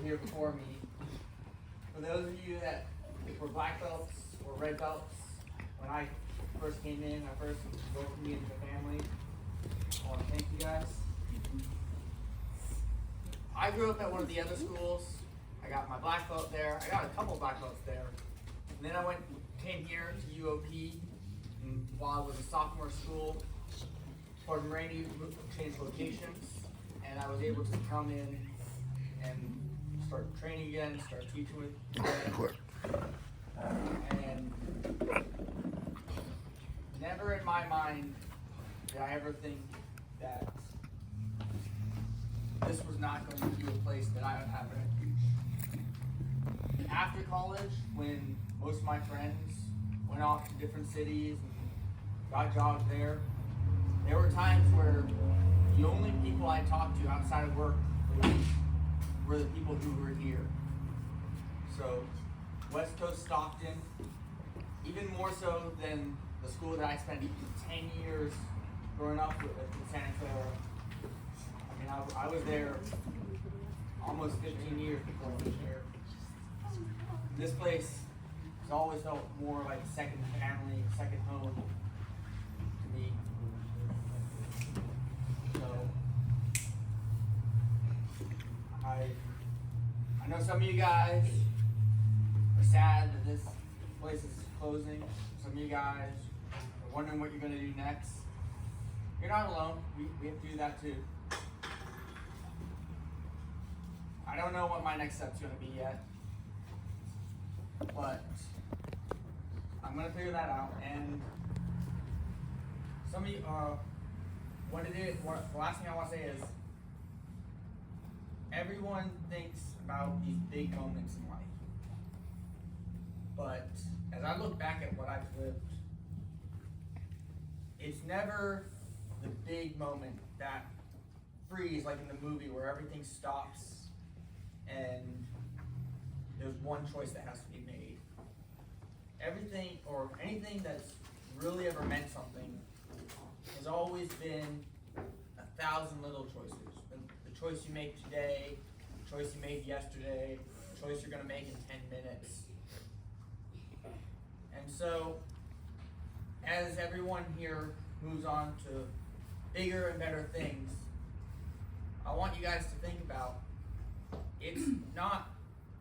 were here before me. For those of you that were black belts or red belts, when I first came in, I first welcomed me into the family. I want to thank you guys. I grew up at one of the other schools. I got my black belt there. I got a couple black belts there. And then I came here to UOP, and while I was a sophomore in school, Port Morenci changed locations, and I was able to come in and start training again, start teaching with and never in my mind did I ever think that this was not going to be a place that I would have a refuge. After college, when most of my friends went off to different cities and got jobs there were times where the only people I talked to outside of work were the people who were here. So, West Coast Stockton, even more so than the school that I spent 10 years growing up with in Santa Clara. I mean, I was there almost 15 years before I was here. This place has always felt more like a second family, second home to me. So, I know some of you guys are sad that this place is closing. Some of you guys are wondering what you're going to do next. You're not alone. We have to do that too. I don't know what my next step's going to be yet, but I'm going to figure that out. And some of you, the last thing I want to say is, everyone thinks about these big moments in life. But as I look back at what I've lived, it's never the big moment that freeze like in the movie where everything stops and there's one choice that has to be made. Everything or anything that's really ever meant something has always been 1,000 little choices. The choice you make today, the choice you made yesterday, the choice you're going to make in 10 minutes. And so, as everyone here moves on to bigger and better things, I want you guys to think about, it's not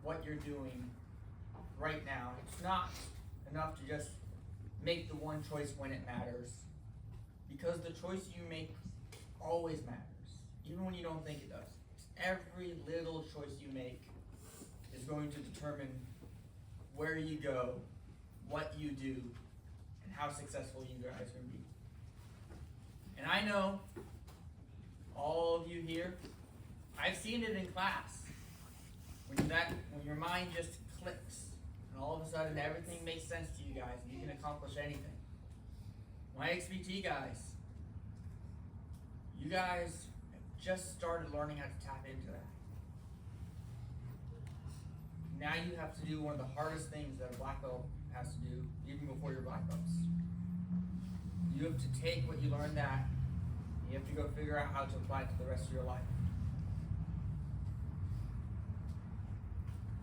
what you're doing right now. It's not enough to just make the one choice when it matters, because the choice you make always matters, even when you don't think it does. Every little choice you make is going to determine where you go, what you do, and how successful you guys are going to be. And I know all of you here, I've seen it in class. When your mind just clicks, and all of a sudden everything makes sense to you guys, and you can accomplish anything. My XPT guys, you guys have just started learning how to tap into that. Now you have to do one of the hardest things that a black belt has to do, even before you're black belts. You have to take what you learned that, and you have to go figure out how to apply it to the rest of your life.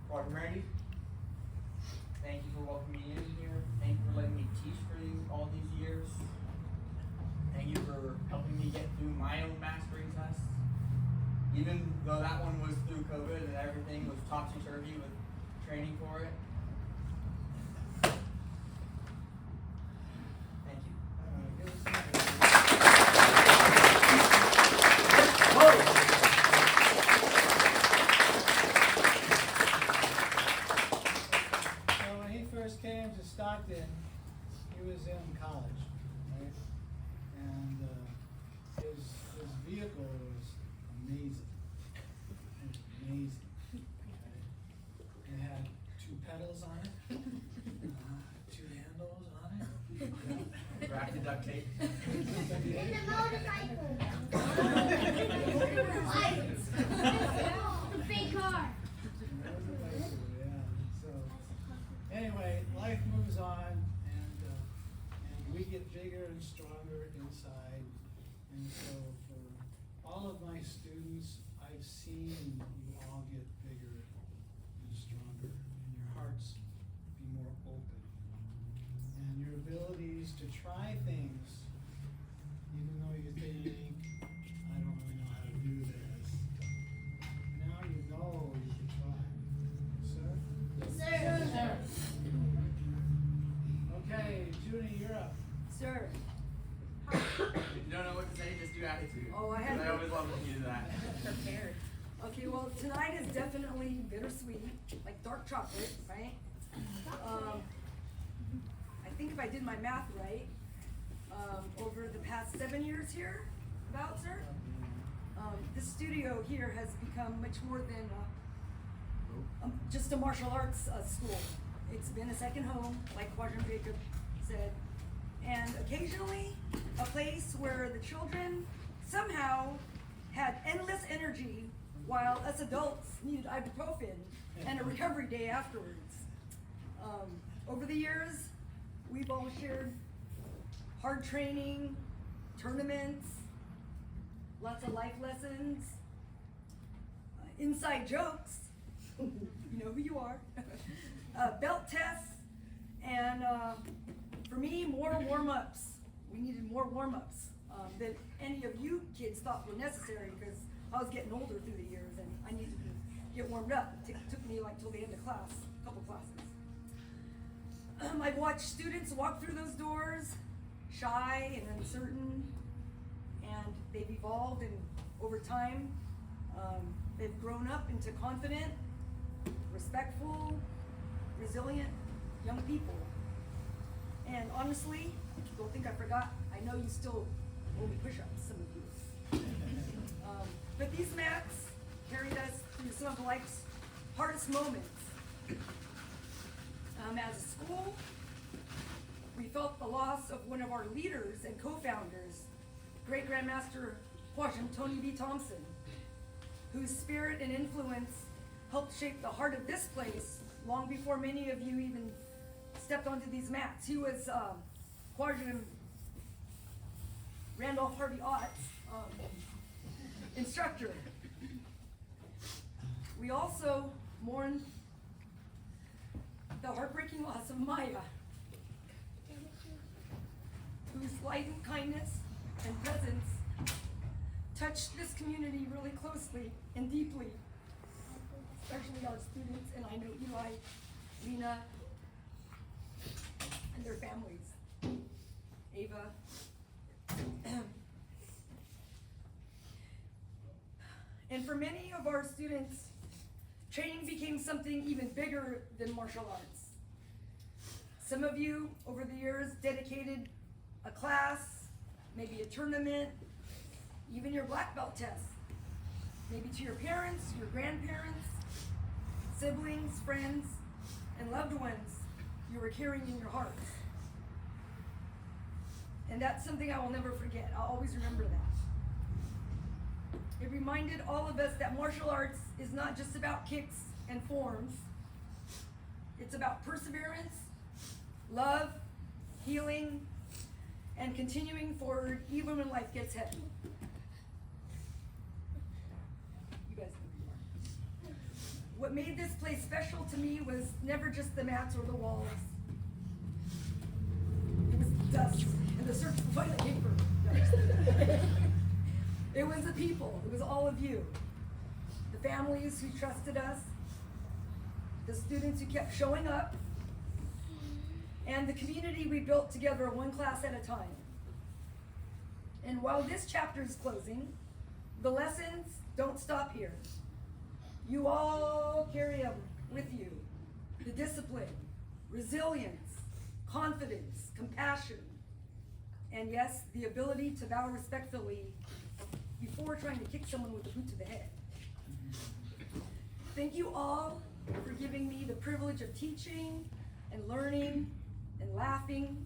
Port Morenci, thank you for welcoming me in here. Thank you for letting me teach for you all these years. Thank you for helping me get through my own mastering test. Even though that one was through COVID and everything was topsy-turvy with training for it. Thank you. When he first came to Stockton, he was in college, right? And his vehicle was amazing. Amazing. Okay? It had 2 pedals on it, 2 handles on it. Wrapped in duct tape. And the motorcycle. Lights. The big car. Yeah. So anyway, life moves on, and we get bigger and stronger inside. And so for all of my students, I've seen you all get bigger bittersweet, like dark chocolate, right? I think if I did my math right, over the past 7 years here, about, sir, this studio here has become much more than just a martial arts school. It's been a second home, like Quadrant Jacob said, and occasionally a place where the children somehow had endless energy while us adults needed ibuprofen and a recovery day afterwards. Over the years, we've all shared hard training, tournaments, lots of life lessons, inside jokes, you know who you are, belt tests, and for me, more warm-ups. We needed more warm-ups than any of you kids thought were necessary, because I was getting older through the years and I needed to get warmed up. It took me like till the end of class, a couple classes. I've watched students walk through those doors, shy and uncertain, and they've evolved, and over time, they've grown up into confident, respectful, resilient young people. And honestly, don't think I forgot, I know you still owe me push-ups, some of you. But these mats carried us through some of life's hardest moments. As a school, we felt the loss of one of our leaders and co-founders, Great Grandmaster Quadrant Tony B. Thompson, whose spirit and influence helped shape the heart of this place long before many of you even stepped onto these mats. He was Quadrant Randolph Harvey Ott's instructor. We also mourn the heartbreaking loss of Maya, whose light and kindness and presence touched this community really closely and deeply, especially our students, and I know Eli, Lena, and their families, Ava. And for many of our students, training became something even bigger than martial arts. Some of you, over the years, dedicated a class, maybe a tournament, even your black belt test, maybe to your parents, your grandparents, siblings, friends, and loved ones you were carrying in your hearts. And that's something I will never forget. I'll always remember that. It reminded all of us that martial arts is not just about kicks and forms. It's about perseverance, love, healing, and continuing forward even when life gets heavy. You guys know who you are. What made this place special to me was never just the mats or the walls. It was dust and the search for toilet paper. It was the people. It was all of you. The families who trusted us, the students who kept showing up, and the community we built together one class at a time. And while this chapter is closing, the lessons don't stop here. You all carry them with you. The discipline, resilience, confidence, compassion, and yes, the ability to bow respectfully before trying to kick someone with a boot to the head. Thank you all for giving me the privilege of teaching and learning and laughing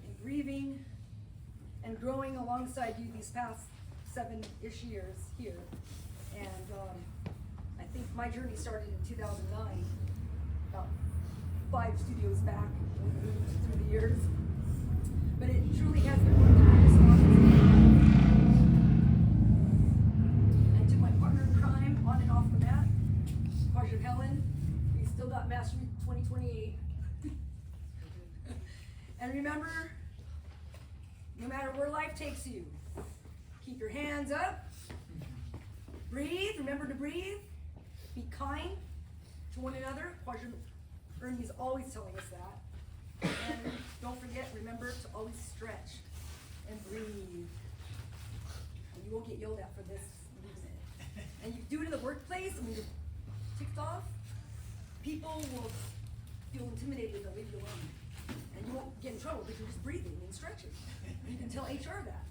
and grieving and growing alongside you these past 7-ish years here. And I think my journey started in 2009, about 5 studios back through the years. But it truly has been one of the greatest honors. And to my partner in crime, on and off the mat, Quadrant Helen, we still got Mastery 2028. And remember, no matter where life takes you, keep your hands up, breathe, remember to breathe, be kind to one another. Quadrant Ernie's always telling us that. And don't forget, remember to always stretch and breathe. And you won't get yelled at for this, losing it. And you do it in the workplace, and when you're ticked off, people will feel intimidated if I leave you alone. And you won't get in trouble because you're just breathing and stretching. You can tell HR that.